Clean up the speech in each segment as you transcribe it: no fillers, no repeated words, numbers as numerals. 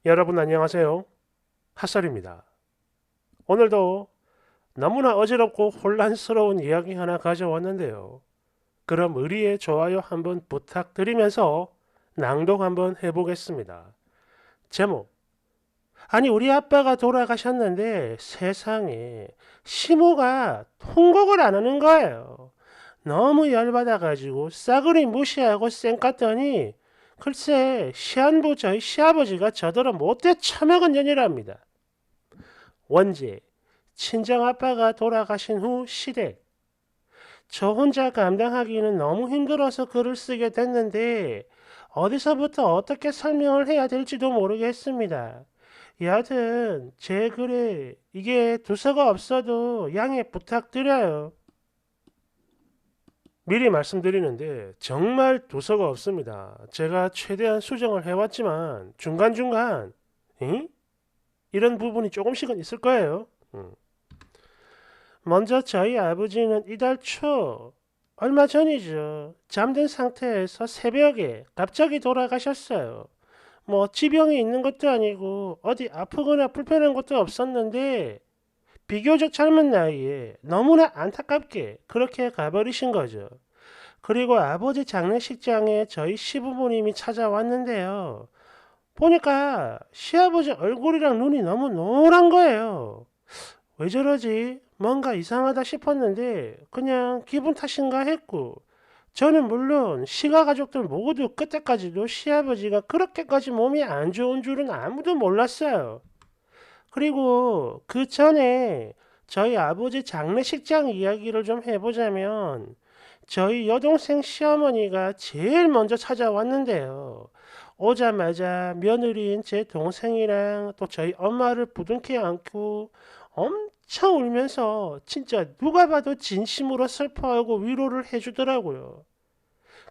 여러분 안녕하세요. 핫설입니다. 오늘도 너무나 어지럽고 혼란스러운 이야기 하나 가져왔는데요. 그럼 의리의 좋아요 한번 부탁드리면서 낭독 한번 해보겠습니다. 제목. 아니 우리 아빠가 돌아가셨는데 세상에 시모가 통곡을 안 하는 거예요. 너무 열받아가지고 싸그리 무시하고 쌩 깠더니 글쎄 시한부 저희 시아버지가 저더러 못돼 처먹은 년이랍니다. 원제, 친정아빠가 돌아가신 후 시댁. 저 혼자 감당하기는 너무 힘들어서 글을 쓰게 됐는데 어디서부터 어떻게 설명을 해야 될지도 모르겠습니다. 여하튼 제 글에 이게 두서가 없어도 양해 부탁드려요. 미리 말씀드리는데 정말 두서가 없습니다. 제가 최대한 수정을 해왔지만 중간중간 응? 이런 부분이 조금씩은 있을 거예요. 먼저 저희 아버지는 이달 초 얼마 전이죠. 잠든 상태에서 새벽에 갑자기 돌아가셨어요. 뭐 지병이 있는 것도 아니고 어디 아프거나 불편한 것도 없었는데 비교적 젊은 나이에 너무나 안타깝게 그렇게 가버리신 거죠. 그리고 아버지 장례식장에 저희 시부모님이 찾아왔는데요. 보니까 시아버지 얼굴이랑 눈이 너무 노란 거예요. 왜 저러지? 뭔가 이상하다 싶었는데 그냥 기분 탓인가 했고 저는 물론 시가 가족들 모두 그때까지도 시아버지가 그렇게까지 몸이 안 좋은 줄은 아무도 몰랐어요. 그리고 그 전에 저희 아버지 장례식장 이야기를 좀 해보자면 저희 여동생 시어머니가 제일 먼저 찾아왔는데요. 오자마자 며느리인 제 동생이랑 또 저희 엄마를 부둥켜 안고 엄청 울면서 진짜 누가 봐도 진심으로 슬퍼하고 위로를 해주더라고요.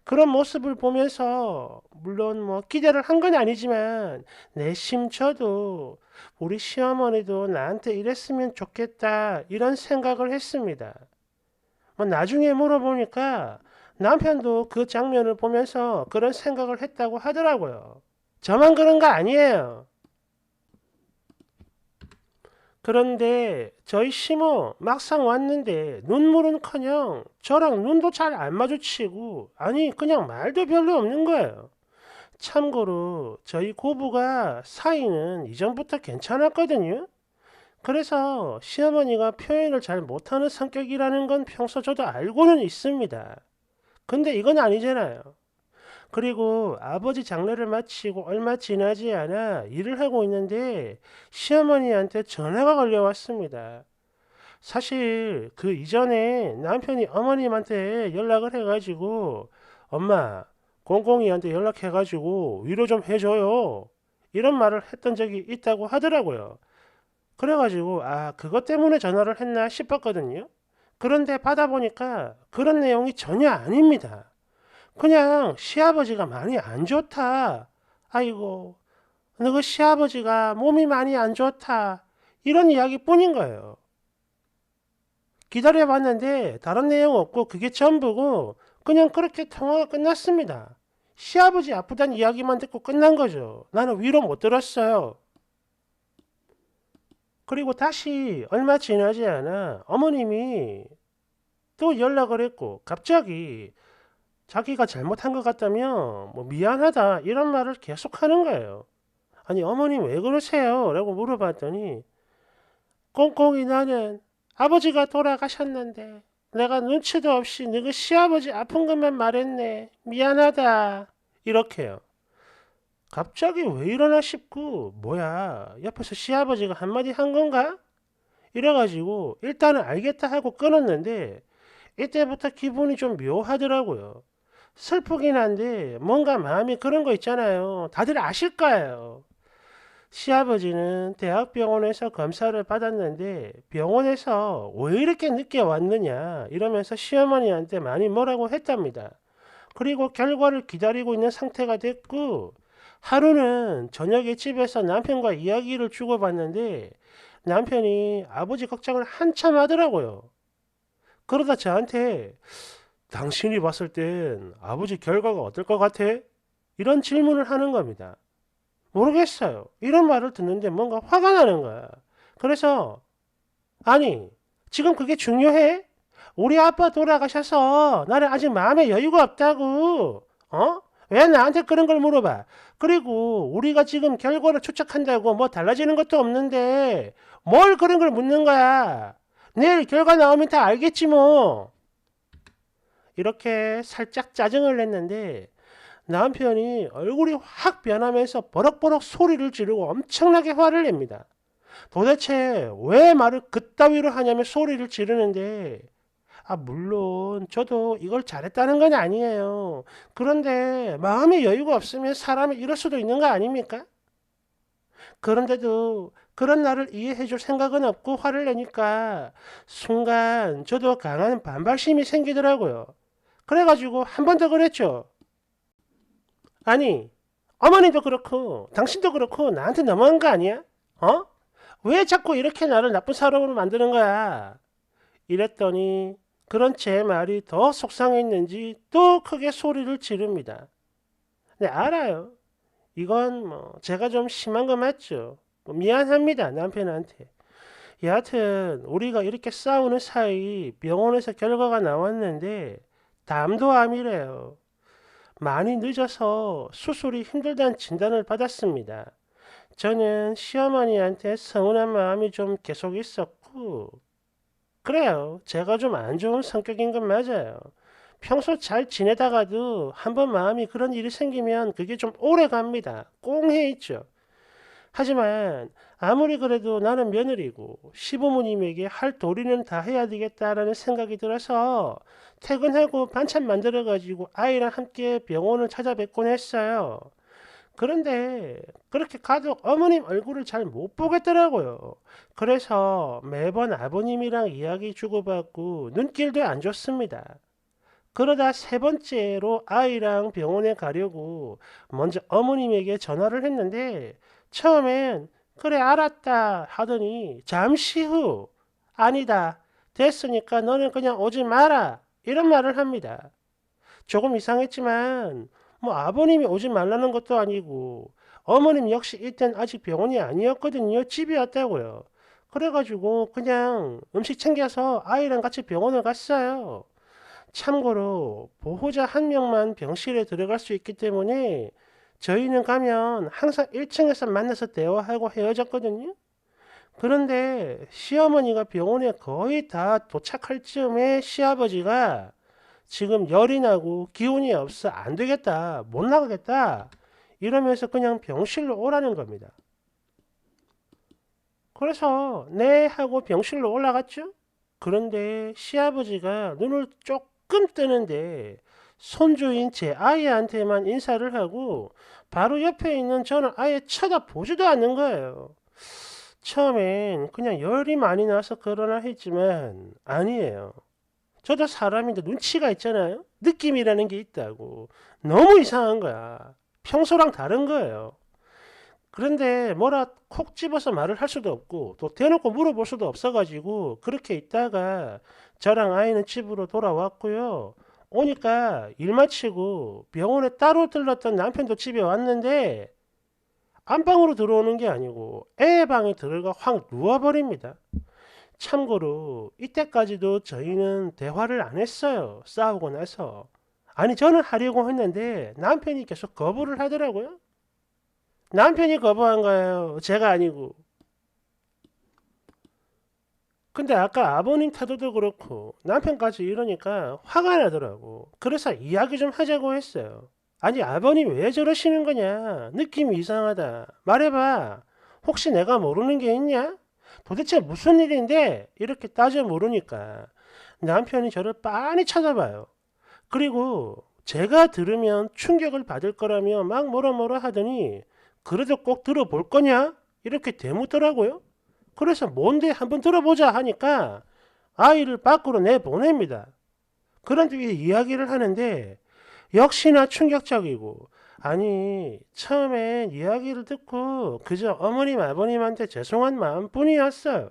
그런 모습을 보면서 물론 뭐 기대를 한 건 아니지만 내심 저도 우리 시어머니도 나한테 이랬으면 좋겠다 이런 생각을 했습니다. 뭐 나중에 물어보니까 남편도 그 장면을 보면서 그런 생각을 했다고 하더라고요. 저만 그런 거 아니에요. 그런데 저희 시모 막상 왔는데 눈물은커녕 저랑 눈도 잘 안 마주치고 아니 그냥 말도 별로 없는 거예요. 참고로 저희 고부가 사이는 이전부터 괜찮았거든요. 그래서 시어머니가 표현을 잘 못하는 성격이라는 건 평소 저도 알고는 있습니다. 근데 이건 아니잖아요. 그리고 아버지 장례를 마치고 얼마 지나지 않아 일을 하고 있는데 시어머니한테 전화가 걸려왔습니다. 사실 그 이전에 남편이 어머님한테 연락을 해가지고 엄마 공공이한테 연락해가지고 위로 좀 해줘요. 이런 말을 했던 적이 있다고 하더라고요. 그래가지고 아 그것 때문에 전화를 했나 싶었거든요. 그런데 받아보니까 그런 내용이 전혀 아닙니다. 그냥 시아버지가 많이 안 좋다. 아이고, 너그 시아버지가 몸이 많이 안 좋다. 이런 이야기뿐인 거예요. 기다려봤는데 다른 내용 없고 그게 전부고 그냥 그렇게 통화가 끝났습니다. 시아버지 아프단 이야기만 듣고 끝난 거죠. 나는 위로 못 들었어요. 그리고 다시 얼마 지나지 않아 어머님이 또 연락을 했고 갑자기 자기가 잘못한 것 같다며 뭐 미안하다 이런 말을 계속 하는 거예요. 아니 어머님 왜 그러세요? 라고 물어봤더니 꽁꽁이 나는 아버지가 돌아가셨는데 내가 눈치도 없이 너그 시아버지 아픈 것만 말했네. 미안하다. 이렇게요. 갑자기 왜 이러나 싶고 뭐야 옆에서 시아버지가 한마디 한 건가? 이래가지고 일단은 알겠다 하고 끊었는데 이때부터 기분이 좀 묘하더라고요. 슬프긴 한데 뭔가 마음이 그런 거 있잖아요. 다들 아실 거예요. 시아버지는 대학병원에서 검사를 받았는데 병원에서 왜 이렇게 늦게 왔느냐 이러면서 시어머니한테 많이 뭐라고 했답니다. 그리고 결과를 기다리고 있는 상태가 됐고 하루는 저녁에 집에서 남편과 이야기를 주고받는데 남편이 아버지 걱정을 한참 하더라고요. 그러다 저한테 당신이 봤을 땐 아버지 결과가 어떨 것 같아? 이런 질문을 하는 겁니다. 모르겠어요. 이런 말을 듣는데 뭔가 화가 나는 거야. 그래서 아니 지금 그게 중요해? 우리 아빠 돌아가셔서 나는 아직 마음에 여유가 없다고. 어? 왜 나한테 그런 걸 물어봐? 그리고 우리가 지금 결과를 추측한다고 뭐 달라지는 것도 없는데 뭘 그런 걸 묻는 거야? 내일 결과 나오면 다 알겠지 뭐. 이렇게 살짝 짜증을 냈는데 남편이 얼굴이 확 변하면서 버럭버럭 소리를 지르고 엄청나게 화를 냅니다. 도대체 왜 말을 그따위로 하냐며 소리를 지르는데 물론 저도 이걸 잘했다는 건 아니에요. 그런데 마음의 여유가 없으면 사람이 이럴 수도 있는 거 아닙니까? 그런데도 그런 나를 이해해 줄 생각은 없고 화를 내니까 순간 저도 강한 반발심이 생기더라고요. 그래가지고 한 번 더 그랬죠. 아니, 어머니도 그렇고 당신도 그렇고 나한테 너무한 거 아니야? 어? 왜 자꾸 이렇게 나를 나쁜 사람으로 만드는 거야? 이랬더니 그런 제 말이 더 속상했는지 또 크게 소리를 지릅니다. 네, 알아요. 이건 뭐 제가 좀 심한 거 맞죠? 미안합니다, 남편한테. 여하튼 우리가 이렇게 싸우는 사이 병원에서 결과가 나왔는데 담도암이래요. 많이 늦어서 수술이 힘들다는 진단을 받았습니다. 저는 시어머니한테 서운한 마음이 좀 계속 있었고, 그래요. 제가 좀 안 좋은 성격인 건 맞아요. 평소 잘 지내다가도 한번 마음이 그런 일이 생기면 그게 좀 오래 갑니다. 꽁해 있죠. 하지만 아무리 그래도 나는 며느리고 시부모님에게 할 도리는 다 해야 되겠다라는 생각이 들어서 퇴근하고 반찬 만들어가지고 아이랑 함께 병원을 찾아뵙곤 했어요. 그런데 그렇게 가도 어머님 얼굴을 잘 못 보겠더라고요. 그래서 매번 아버님이랑 이야기 주고받고 눈길도 안 좋습니다. 그러다 세 번째로 아이랑 병원에 가려고 먼저 어머님에게 전화를 했는데 처음엔 그래 알았다 하더니 잠시 후 아니다 됐으니까 너는 그냥 오지 마라 이런 말을 합니다. 조금 이상했지만 뭐 아버님이 오지 말라는 것도 아니고 어머님 역시 이땐 아직 병원이 아니었거든요. 집이었다고요. 그래가지고 그냥 음식 챙겨서 아이랑 같이 병원을 갔어요. 참고로 보호자 한 명만 병실에 들어갈 수 있기 때문에 저희는 가면 항상 1층에서 만나서 대화하고 헤어졌거든요. 그런데 시어머니가 병원에 거의 다 도착할 즈음에 시아버지가 지금 열이 나고 기운이 없어 안 되겠다 못 나가겠다 이러면서 그냥 병실로 오라는 겁니다. 그래서 네 하고 병실로 올라갔죠. 그런데 시아버지가 눈을 조금 뜨는데 손주인 제 아이한테만 인사를 하고 바로 옆에 있는 저는 아예 쳐다보지도 않는 거예요. 처음엔 그냥 열이 많이 나서 그러나 했지만 아니에요. 저도 사람인데 눈치가 있잖아요. 느낌이라는 게 있다고. 너무 이상한 거야. 평소랑 다른 거예요. 그런데 뭐라 콕 집어서 말을 할 수도 없고 또 대놓고 물어볼 수도 없어가지고 그렇게 있다가 저랑 아이는 집으로 돌아왔고요. 오니까 일 마치고 병원에 따로 들렀던 남편도 집에 왔는데 안방으로 들어오는 게 아니고 애 방에 들어가 확 누워버립니다. 참고로 이때까지도 저희는 대화를 안 했어요. 싸우고 나서. 아니 저는 하려고 했는데 남편이 계속 거부를 하더라고요. 남편이 거부한 거예요. 제가 아니고. 근데 아까 아버님 태도도 그렇고 남편까지 이러니까 화가 나더라고. 그래서 이야기 좀 하자고 했어요. 아니 아버님 왜 저러시는 거냐? 느낌이 이상하다. 말해봐. 혹시 내가 모르는 게 있냐? 도대체 무슨 일인데? 이렇게 따져 물으니까 남편이 저를 빤히 쳐다봐요. 그리고 제가 들으면 충격을 받을 거라며 막 뭐라 하더니 그래도 꼭 들어볼 거냐? 이렇게 대묻더라고요. 그래서 뭔데 한번 들어보자 하니까 아이를 밖으로 내보냅니다. 그런 뒤에 이야기를 하는데 역시나 충격적이고 아니 처음엔 이야기를 듣고 그저 어머님 아버님한테 죄송한 마음뿐이었어요.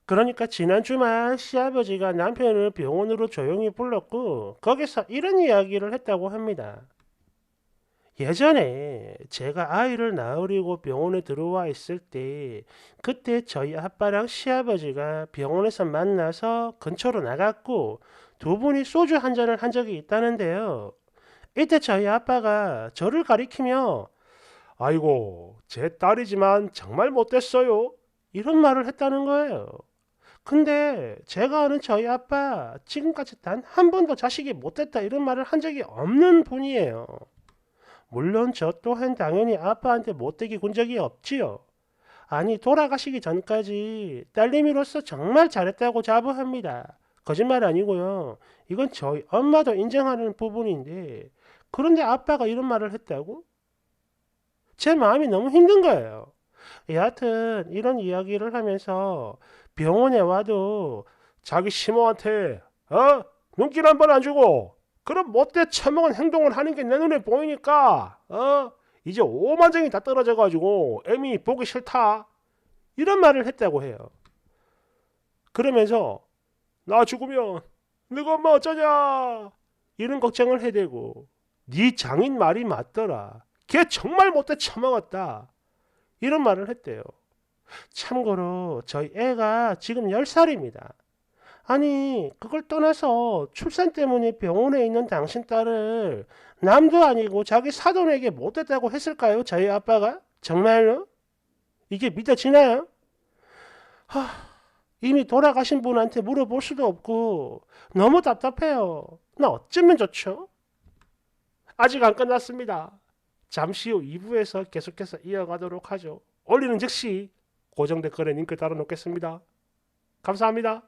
그러니까 지난 주말 시아버지가 남편을 병원으로 조용히 불렀고 거기서 이런 이야기를 했다고 합니다. 예전에 제가 아이를 낳으려고 병원에 들어와 있을 때 그때 저희 아빠랑 시아버지가 병원에서 만나서 근처로 나갔고 두 분이 소주 한 잔을 한 적이 있다는데요. 이때 저희 아빠가 저를 가리키며 아이고, 제 딸이지만 정말 못됐어요. 이런 말을 했다는 거예요. 근데 제가 아는 저희 아빠 지금까지 단 한 번도 자식이 못됐다 이런 말을 한 적이 없는 분이에요. 물론 저 또한 당연히 아빠한테 못되게 군 적이 없지요. 아니 돌아가시기 전까지 딸내미로서 정말 잘했다고 자부합니다. 거짓말 아니고요. 이건 저희 엄마도 인정하는 부분인데 그런데 아빠가 이런 말을 했다고? 제 마음이 너무 힘든 거예요. 여하튼 이런 이야기를 하면서 병원에 와도 자기 시모한테 눈길 한 번 안 주고 그런 못돼 처먹은 행동을 하는 게 내 눈에 보이니까 이제 오만정이 다 떨어져가지고 애미 보기 싫다 이런 말을 했다고 해요. 그러면서 나 죽으면 너가 엄마 어쩌냐 이런 걱정을 해대고 네 장인 말이 맞더라. 걔 정말 못돼 처먹었다. 이런 말을 했대요. 참고로 저희 애가 지금 10살입니다. 아니 그걸 떠나서 출산 때문에 병원에 있는 당신 딸을 남도 아니고 자기 사돈에게 못됐다고 했을까요? 저희 아빠가? 정말요? 이게 믿어지나요? 하, 이미 돌아가신 분한테 물어볼 수도 없고 너무 답답해요. 나 어쩌면 좋죠? 아직 안 끝났습니다. 잠시 후 2부에서 계속해서 이어가도록 하죠. 올리는 즉시 고정 댓글에 링크 달아놓겠습니다. 감사합니다.